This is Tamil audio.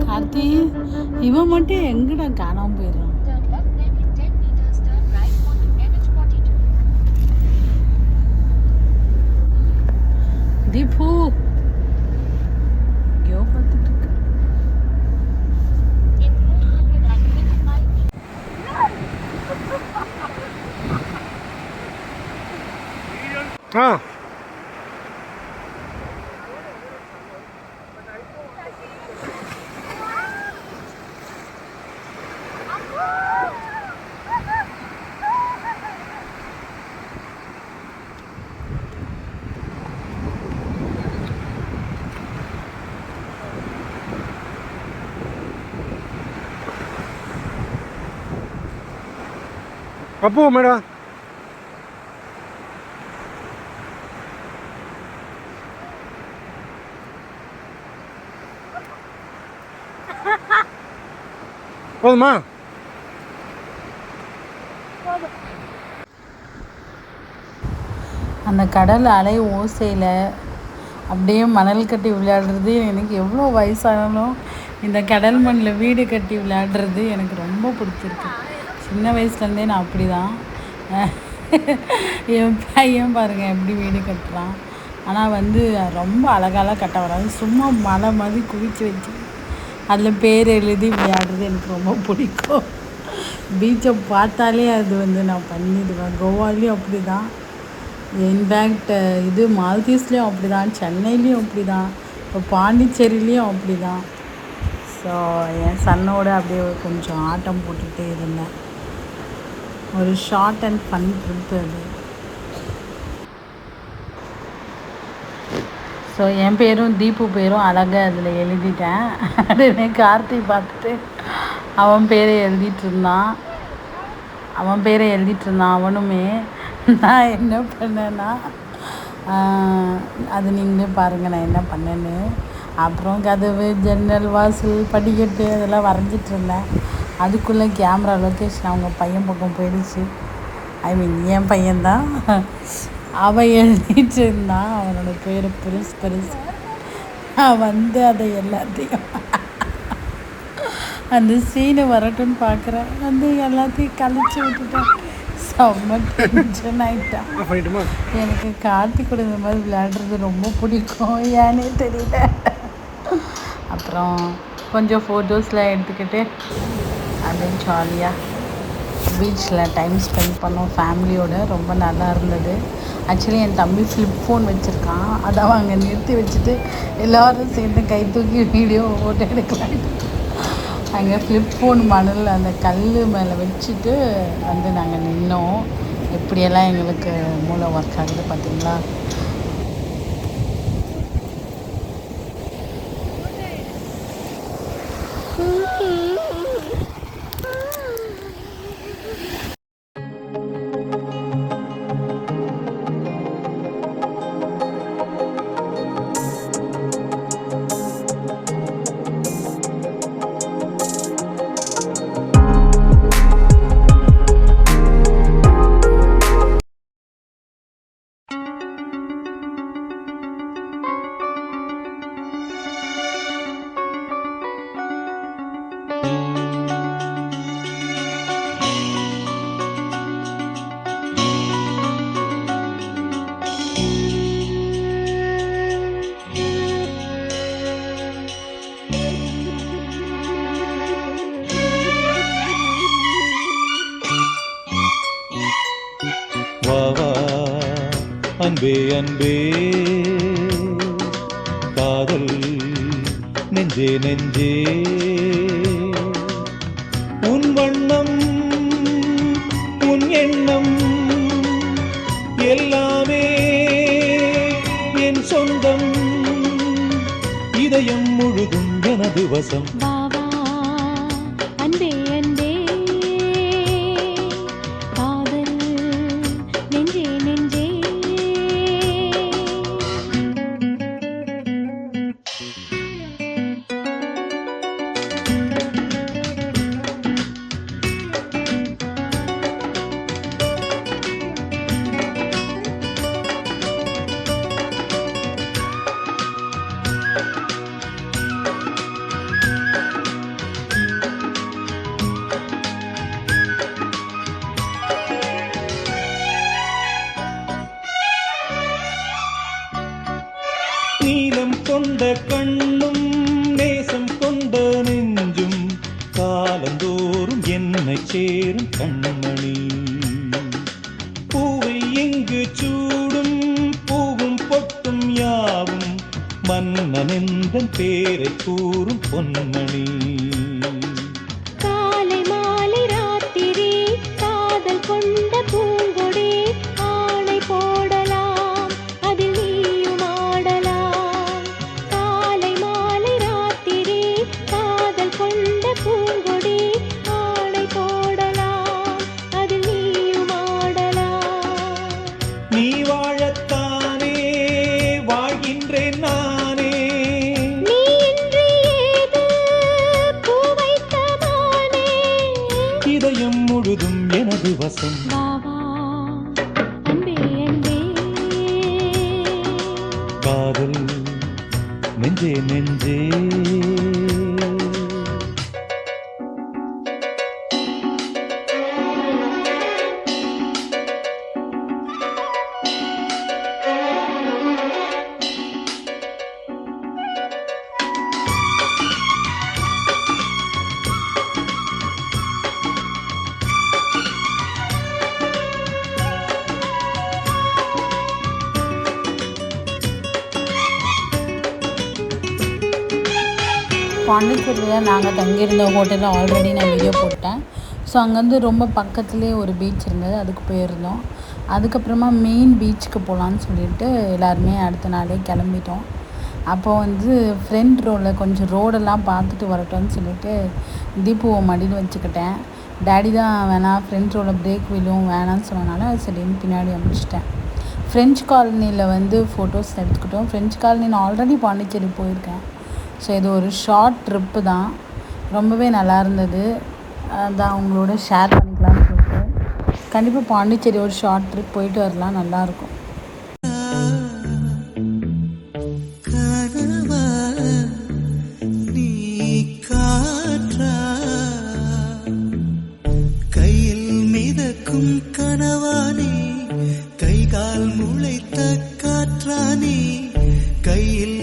கார்த்தி இவன் மட்டும் எங்கடா காணாம போயிடுறான். தீபு எங்கேயோ பார்த்துட்டு இருக்கு. ஆ அப்போ மேடம் போதுமா? அந்த கடல் அலை ஓசையில் அப்படியே மணல் கட்டி விளையாடுறது எனக்கு எவ்வளோ வயசானாலும் இந்த கடல் மண்ணில் வீடு கட்டி விளையாடுறது எனக்கு ரொம்ப பிடிச்சிருக்கு. சின்ன வயசுலேருந்தே நான் அப்படி தான். என் பையன் பாருங்கள் எப்படி வீடு கட்டுறான். ஆனால் வந்து ரொம்ப அழகாலாம் கட்ட வராது, சும்மா மலை மாதிரி குவிச்சு வச்சு அதில் பேர் எழுதி விளையாடுறது எனக்கு ரொம்ப பிடிக்கும். பீச்சை பார்த்தாலே அது வந்து நான் பண்ணிடுவேன். கோவாலேயும் அப்படி தான், இன்ஃபேக்ட் இது மால்தீவ்ஸ்லேயும் அப்படி தான், சென்னையிலையும் அப்படி தான், இப்போ பாண்டிச்சேரியிலையும் அப்படி தான். ஸோ என் சன்னோடு அப்படியே கொஞ்சம் ஆட்டம் போட்டுகிட்டே இருந்தேன். ஒரு ஷார்ட் அண்ட் ஃபன் ட்ரிப் அது. ஸோ என் பேரும் தீபு பேரும் அழகாக அதில் எழுதிட்டேன். உடனே கார்த்தி பார்த்துட்டு அவன் பேரை எழுதிட்டுருந்தான். அவனுமே. நான் என்ன பண்ணேன்னா, அது நீங்களே பாருங்கள் நான் என்ன பண்ணேன்னு. அப்புறம் கதவு, ஜன்னல், வாசல், படிக்கட்டு அதெல்லாம் வரைஞ்சிட்டு இருந்தேன். அதுக்குள்ளே கேமரா லொக்கேஷன் அவங்க பையன் பக்கம் போயிடுச்சு. ஐ மீன் என் பையன்தான். அவன் எழுதிட்டு இருந்தான் அவனோட பேர் பெருசு. நான் வந்து அதை எல்லாத்தையும் அந்த சீனு வரட்டும்னு பார்க்குறேன், வந்து எல்லாத்தையும் கழிச்சு விட்டுட்டேன். செம்ம டென்ஷன் ஆகிட்டான். எனக்கு கார்த்தி கூட இந்த மாதிரி விளையாடுறது ரொம்ப பிடிக்கும், ஏன்னே தெரியல. அப்புறம் கொஞ்சம் ஃபோட்டோஸ்லாம் எடுத்துக்கிட்டு அப்படியே ஜாலியாக பீச்சில் டைம் ஸ்பெண்ட் பண்ணோம் ஃபேமிலியோடு. ரொம்ப நல்லா இருந்தது. ஆக்சுவலி என் தம்பி ஃப்ளிப் ஃபோன் வச்சுருக்கான், அதை அவன் அங்கே நிறுத்தி வச்சுட்டு எல்லோரும் சேர்ந்து கை தூக்கி வீடியோ ஃபோட்டோ எடுக்கலான்ட்டு அங்கே ஃப்ளிப் ஃபோன் மணல் அந்த கல் மேலே வச்சுட்டு வந்து நாங்கள் நின்னோம். எப்படியெல்லாம் எங்களுக்கு மூளை ஒர்க் ஆகுது பார்த்தீங்களா. அன்பே அன்பே காதல் நெஞ்சே நெஞ்சே உன் வண்ணம் உன் எண்ணம் எல்லாமே என் சொந்தம், இதயம் முழுதும் எனது வசம். அன்பே அன்பே நீலம் கொண்ட கண்ணும் நேசம் கொண்ட நெஞ்சும் காலந்தோறும் என்னை சேரும் கண்மணி. பூவை எங்கு சூடும் பூவும் பொட்டும் யாவும் மன்னனெந்தன் பேரை கூறும் பொன்மணி. காலை மாலை ராத்திரி காதல் கொண்ட பூங்கொடி ஆணை போடலாம் அதில் நீயும் ஆடலாம். காலை மாலை ராத்திரி காதல் கொண்ட பூங்கொடி ஆணை போடலாம் அதில் நீயும் ஆடலாம். நீ வாழத்தானே வாழ்கின்றேன் நானே. நீ இன்றி ஏது பூ வைத்த மானே. இதயம் முழுதும் எனது வசம். வா வா அன்பே அன்பே. காதல் நெஞ்சே நெஞ்சே. பாண்டிச்சேரியில் நாங்கள் தங்கியிருந்த ஹோட்டலில் ஆல்ரெடி நான் வீடியோ போட்டேன். ஸோ அங்கேருந்து ரொம்ப பக்கத்துலேயே ஒரு பீச் இருந்தது, அதுக்கு போயிருந்தோம். அதுக்கப்புறமா மெயின் பீச்சுக்கு போகலான்னு சொல்லிட்டு எல்லாருமே அடுத்த நாளே கிளம்பிட்டோம். அப்போது வந்து ஃப்ரண்ட் ரோவில் கொஞ்சம் ரோடெல்லாம் பார்த்துட்டு வரட்டோன்னு சொல்லிட்டு தீபுவை மடியில் வச்சுக்கிட்டேன். டேடி தான் வேணாம் ஃப்ரண்ட் ரோவில் பிரேக் வீலும் வேணான்னு சொன்னனால சரின்னு பின்னாடி அனுப்பிச்சிட்டேன். ஃப்ரெஞ்ச் காலனியில் வந்து ஃபோட்டோஸ் எடுத்துக்கிட்டோம். ஃப்ரெஞ்ச் காலனி நான் ஆல்ரெடி பாண்டிச்சேரி போயிருக்கேன். ஸோ இது ஒரு ஷார்ட் ட்ரிப்பு தான், ரொம்பவே நல்லா இருந்தது. அதான் அவங்களோட ஷேர் பண்ணிக்கலாம்னு சொல்லிட்டு கண்டிப்பாக பாண்டிச்சேரி ஒரு ஷார்ட் ட்ரிப் போயிட்டு வரலாம், நல்லாயிருக்கும். கையில் மிதக்கும் கனவானே, கைகால் முளைத்த காற்றானே, கையில்